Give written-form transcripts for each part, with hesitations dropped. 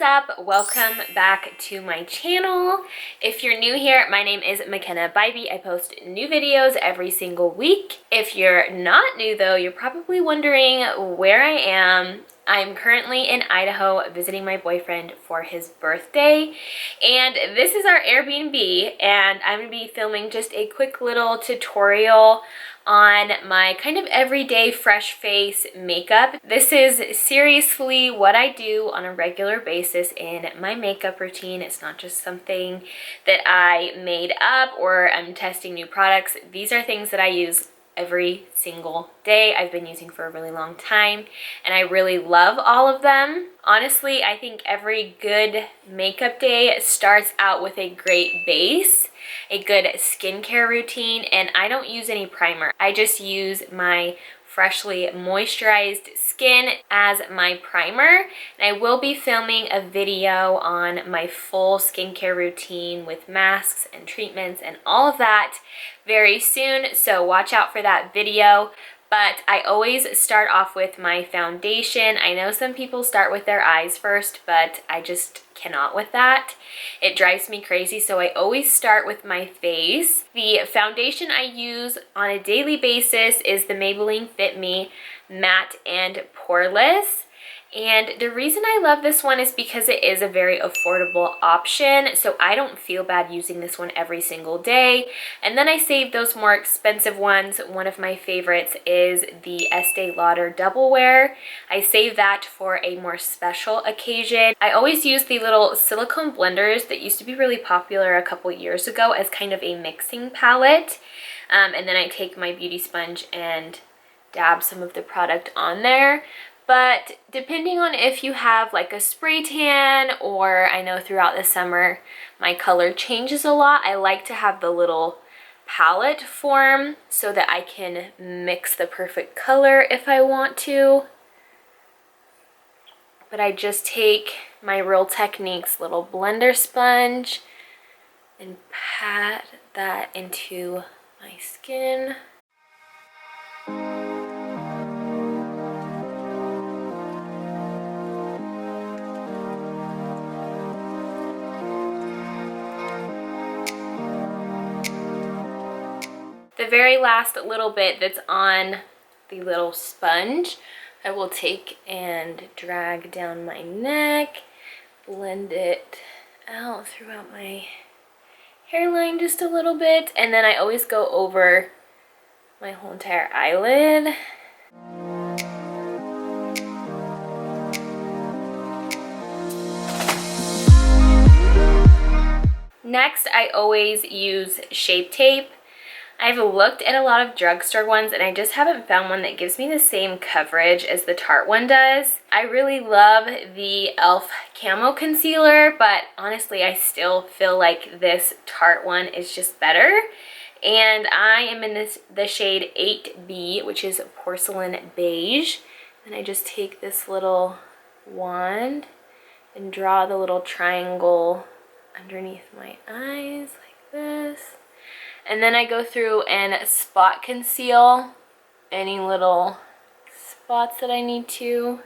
up? Welcome back to my channel. If you're new here, my name is McKenna. I post new videos every single week. If you're not new though, you're probably wondering where I am. I'm currently in Idaho visiting my boyfriend for his birthday, and this is our Airbnb, and I'm going to be filming just a quick little tutorial on my kind of everyday fresh face makeup. This is seriously what I do on a regular basis in my makeup routine. It's not just something that I made up or I'm testing new products. These are things that I use every single day. I've been using for a really long time and I really love all of them. Honestly, I think every good makeup day starts out with a great base, a good skincare routine, and I don't use any primer. I just use my freshly moisturized skin as my primer, and I will be filming a video on my full skincare routine with masks and treatments and all of that very soon, so watch out for that video. But I always start off with my foundation. I know some people start with their eyes first, but I just cannot with that. It drives me crazy, so I always start with my face. The foundation I use on a daily basis is the Maybelline Fit Me Matte and Poreless. And the reason I love this one is because it is a very affordable option, so I don't feel bad using this one every single day. And then I save those more expensive ones. One of my favorites is the Estee Lauder Double Wear. I save that for a more special occasion. I always use the little silicone blenders that used to be really popular a couple years ago as kind of a mixing palette. And then I take my beauty sponge and dab some of the product on there. But depending on if you have like a spray tan, or I know throughout the summer my color changes a lot, I like to have the little palette form so that I can mix the perfect color if I want to. But I just take my Real Techniques little blender sponge and pat that into my skin. The very last little bit that's on the little sponge, I will take and drag down my neck, blend it out throughout my hairline just a little bit, and then I always go over my whole entire eyelid. Next, I always use Shape Tape. I've looked at a lot of drugstore ones and I just haven't found one that gives me the same coverage as the Tarte one does. I really love the e.l.f. Camo Concealer, but honestly I still feel like this Tarte one is just better. And I am in the shade 8B, which is Porcelain Beige. And I just take this little wand and draw the little triangle underneath my eyes like this. And then I go through and spot conceal any little spots that I need to.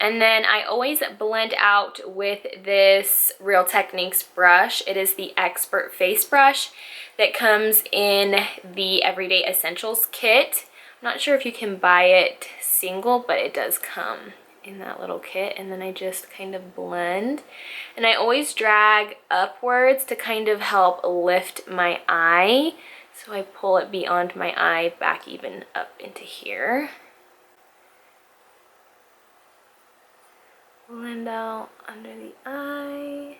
And then I always blend out with this Real Techniques brush. It is the Expert Face Brush that comes in the Everyday Essentials kit. I'm not sure if you can buy it single, but it does come in that little kit. And then I just kind of blend, and I always drag upwards to kind of help lift my eye, so I pull it beyond my eye back even up into here. Blend out under the eye.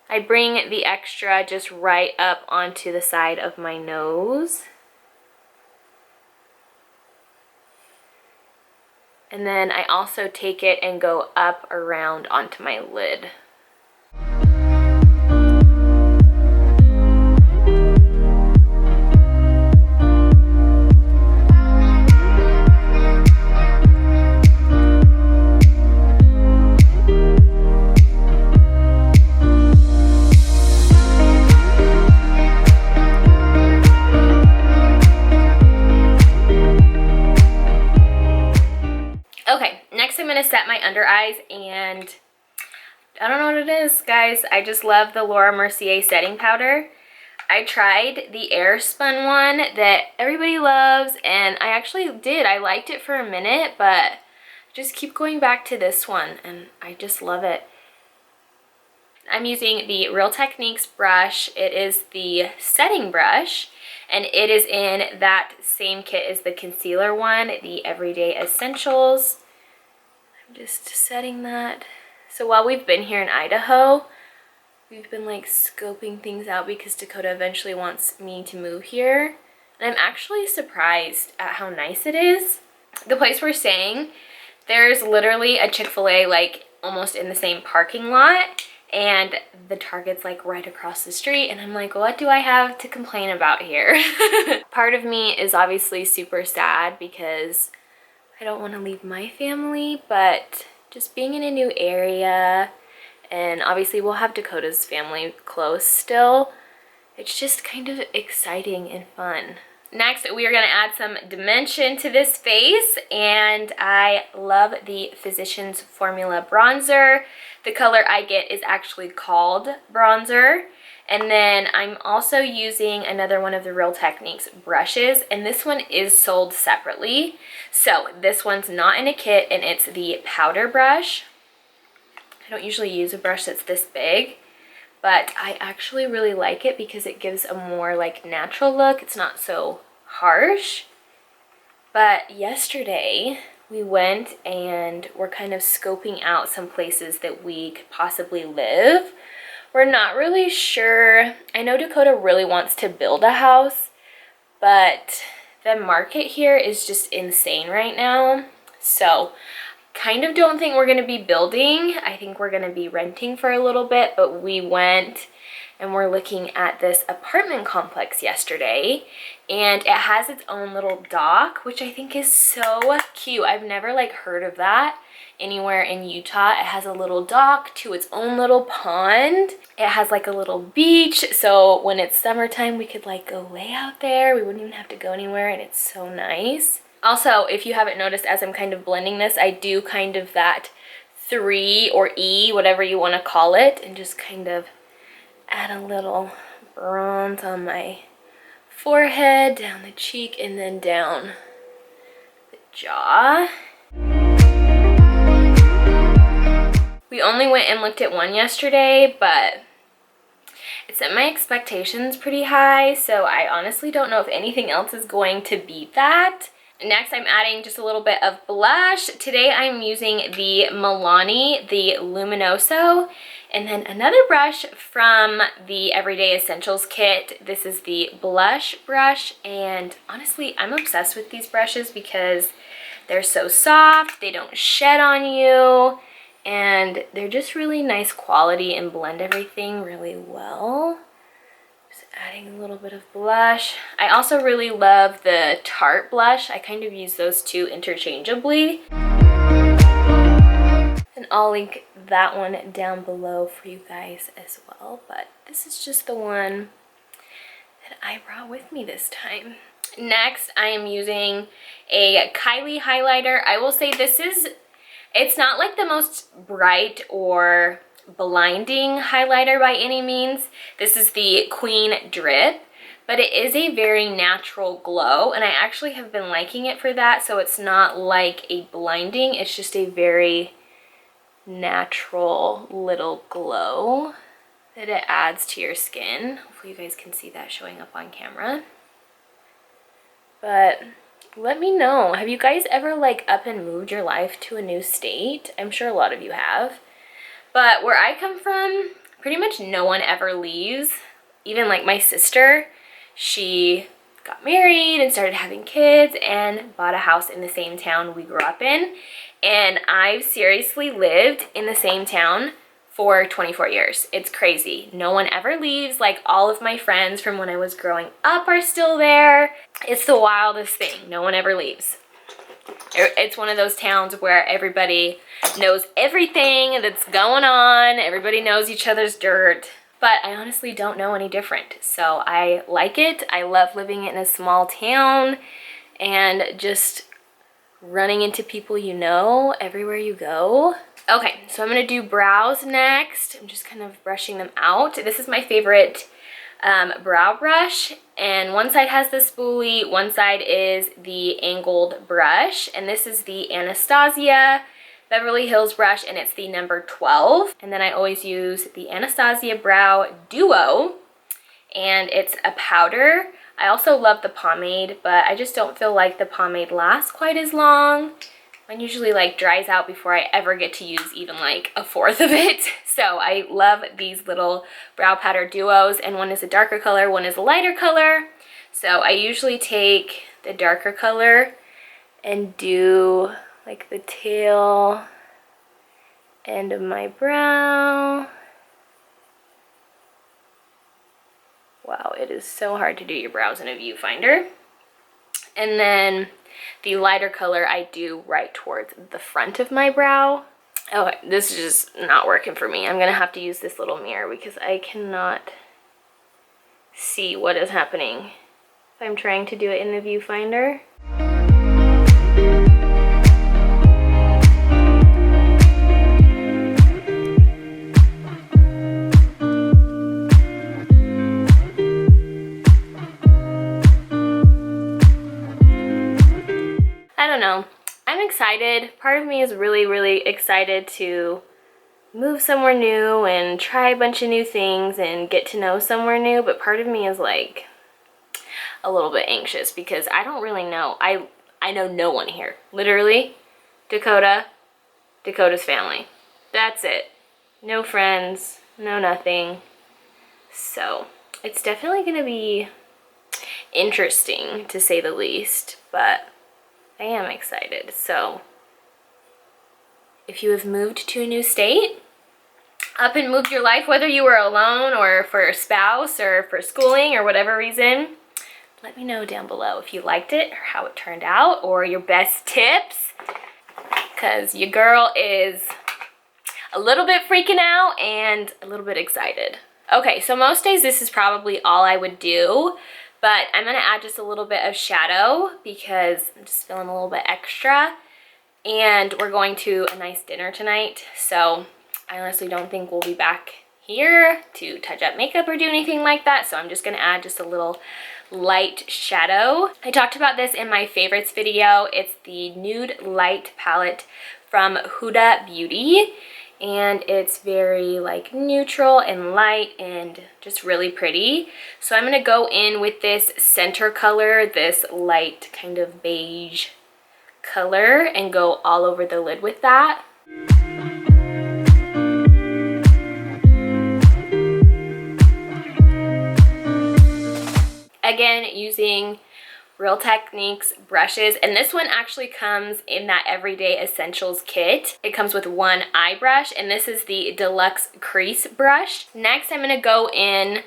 I bring the extra just right up onto the side of my nose. And then I also take it and go up around onto my lid. eyes, and I don't know what it is, guys. I just love the Laura Mercier setting powder. I tried the air spun one that everybody loves, and I actually did. I liked it for a minute, but just keep going back to this one, and I just love it. I'm using the Real Techniques brush. It is the setting brush, and it is in that same kit as the concealer one, the Everyday Essentials. I'm just setting that. So while we've been here in Idaho, we've been like scoping things out because Dakota eventually wants me to move here. And I'm actually surprised at how nice it is. The place we're staying, there's literally a Chick-fil-A like almost in the same parking lot, and the Target's like right across the street, and I'm like, what do I have to complain about here? Part of me is obviously super sad because I don't want to leave my family, but just being in a new area, and obviously we'll have Dakota's family close still, it's just kind of exciting and fun. Next, we are going to add some dimension to this face, and I love the Physicians Formula bronzer. The color I get is actually called bronzer. And then I'm also using another one of the Real Techniques brushes, and this one is sold separately. So this one's not in a kit, and it's the powder brush. I don't usually use a brush that's this big, but I actually really like it because it gives a more like natural look. It's not so harsh. But yesterday we went and we're kind of scoping out some places that we could possibly live. We're not really sure. I know Dakota really wants to build a house, but the market here is just insane right now. So kind of don't think we're going to be building. I think we're going to be renting for a little bit, but we went and we're looking at this apartment complex yesterday, and it has its own little dock, which I think is so cute. I've never like heard of that anywhere in Utah. It has a little dock to its own little pond. It has like a little beach, so when it's summertime we could like go lay out there. We wouldn't even have to go anywhere, and it's so nice. Also, if you haven't noticed, as I'm kind of blending this, I do kind of that 3 or E, whatever you want to call it, and just kind of add a little bronze on my forehead, down the cheek, and then down the jaw. We only went and looked at one yesterday, but it set my expectations pretty high, so I honestly don't know if anything else is going to beat that. Next, I'm adding just a little bit of blush. Today, I'm using the Milani, the Luminoso, and then another brush from the Everyday Essentials kit. This is the blush brush, and honestly, I'm obsessed with these brushes because they're so soft, they don't shed on you, and they're just really nice quality and blend everything really well. Just adding a little bit of blush. I also really love the Tarte blush. I kind of use those two interchangeably. And I'll link that one down below for you guys as well. But this is just the one that I brought with me this time. Next, I am using a Kylie highlighter. I will say it's not like the most bright or blinding highlighter by any means. This is the Queen Drip, but it is a very natural glow, and I actually have been liking it for that. So it's not like a blinding, it's just a very natural little glow that it adds to your skin. Hopefully you guys can see that showing up on camera. But let me know, have you guys ever like up and moved your life to a new state? I'm sure a lot of you have. But where I come from, pretty much no one ever leaves. Even like my sister, she got married and started having kids and bought a house in the same town we grew up in. And I've seriously lived in the same town for 24 years. It's crazy. No one ever leaves. Like, all of my friends from when I was growing up are still there. It's the wildest thing. No one ever leaves. It's one of those towns where everybody knows everything that's going on. Everybody knows each other's dirt. But I honestly don't know any different. So I like it. I love living in a small town and just running into people you know everywhere you go. Okay, so I'm gonna do brows next. I'm just kind of brushing them out. This is my favorite brow brush, and one side has the spoolie, one side is the angled brush, and this is the Anastasia Beverly Hills brush, and it's the number 12. And then I always use the Anastasia Brow Duo, and it's a powder. I also love the pomade, but I just don't feel like the pomade lasts quite as long. Mine usually like dries out before I ever get to use even like a fourth of it. So I love these little brow powder duos, and one is a darker color, one is a lighter color. So I usually take the darker color and do like the tail end of my brow. Wow, it is so hard to do your brows in a viewfinder. And then the lighter color I do right towards the front of my brow. Okay, this is just not working for me. I'm gonna have to use this little mirror because I cannot see what is happening if I'm trying to do it in the viewfinder. I don't know. I'm excited. Part of me is really, really excited to move somewhere new and try a bunch of new things and get to know somewhere new, but part of me is like a little bit anxious because I don't really know. I know no one here. Literally, Dakota, Dakota's family. That's it. No friends, no nothing. So it's definitely gonna be interesting to say the least, but I am excited. So if you have moved to a new state, up and moved your life, whether you were alone or for a spouse or for schooling or whatever reason, let me know down below if you liked it or how it turned out or your best tips, because your girl is a little bit freaking out and a little bit excited. Okay, so most days this is probably all I would do, but I'm gonna add just a little bit of shadow because I'm just feeling a little bit extra. And we're going to a nice dinner tonight, so I honestly don't think we'll be back here to touch up makeup or do anything like that. So I'm just gonna add just a little light shadow. I talked about this in my favorites video. It's the Nude Light palette from Huda Beauty. And it's very like neutral and light and just really pretty. So I'm gonna go in with this center color, this light kind of beige color, and go all over the lid with that. Again, using Real Techniques brushes, and this one actually comes in that Everyday Essentials kit. It comes with one eye brush, and this is the Deluxe Crease brush. Next, I'm gonna go in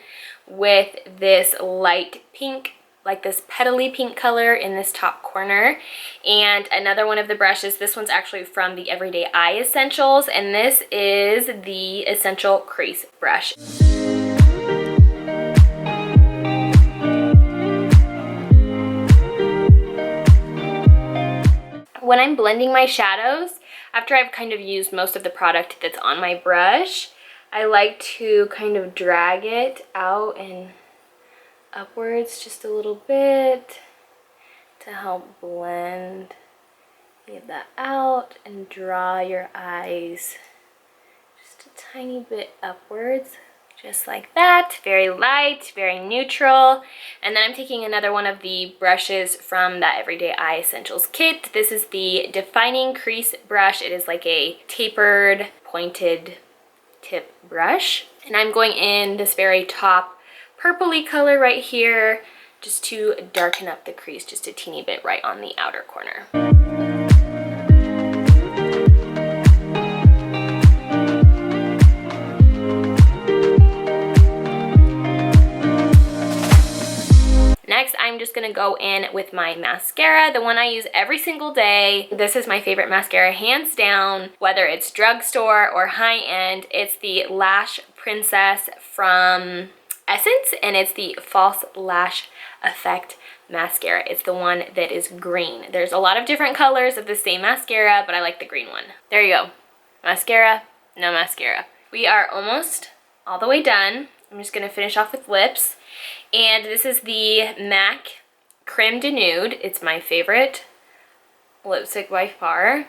with this light pink, like this petally pink color in this top corner, and another one of the brushes. This one's actually from the Everyday Eye Essentials, and this is the Essential Crease brush. When I'm blending my shadows, after I've kind of used most of the product that's on my brush, I like to kind of drag it out and upwards just a little bit to help blend. Get that out and draw your eyes just a tiny bit upwards. Just like that, very light, very neutral. And then I'm taking another one of the brushes from that Everyday Eye Essentials kit. This is the Defining Crease brush. It is like a tapered, pointed tip brush. And I'm going in this very top purpley color right here, just to darken up the crease just a teeny bit right on the outer corner. Next, I'm just gonna go in with my mascara, the one I use every single day. This is my favorite mascara, hands down, whether it's drugstore or high-end. It's the Lash Princess from Essence, and it's the False Lash Effect mascara. It's the one that is green. There's a lot of different colors of the same mascara, but I like the green one. There you go. Mascara, no mascara. We are almost all the way done. I'm just gonna finish off with lips. And this is the MAC Créme de Nude. It's my favorite lipstick by far.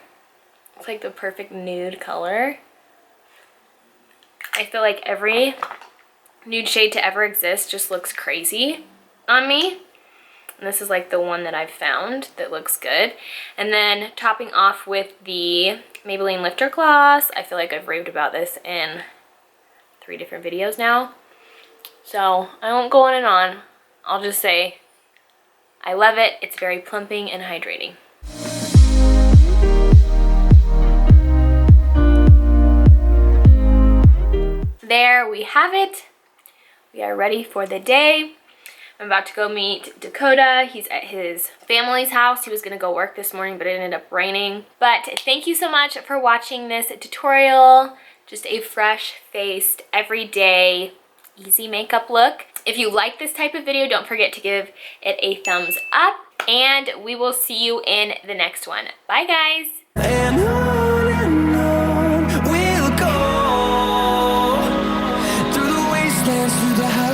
It's like the perfect nude color. I feel like every nude shade to ever exist just looks crazy on me. And this is like the one that I've found that looks good. And then topping off with the Maybelline Lifter Gloss. I feel like I've raved about this in 3 different videos now. So I won't go on and on. I'll just say I love it. It's very plumping and hydrating. There we have it. We are ready for the day. I'm about to go meet Dakota. He's at his family's house. He was gonna go work this morning, but it ended up raining. But thank you so much for watching this tutorial. Just a fresh-faced, everyday, easy makeup look. If you like this type of video, don't forget to give it a thumbs up. And we will see you in the next one. Bye, guys. And on we'll go through the wastelands, through the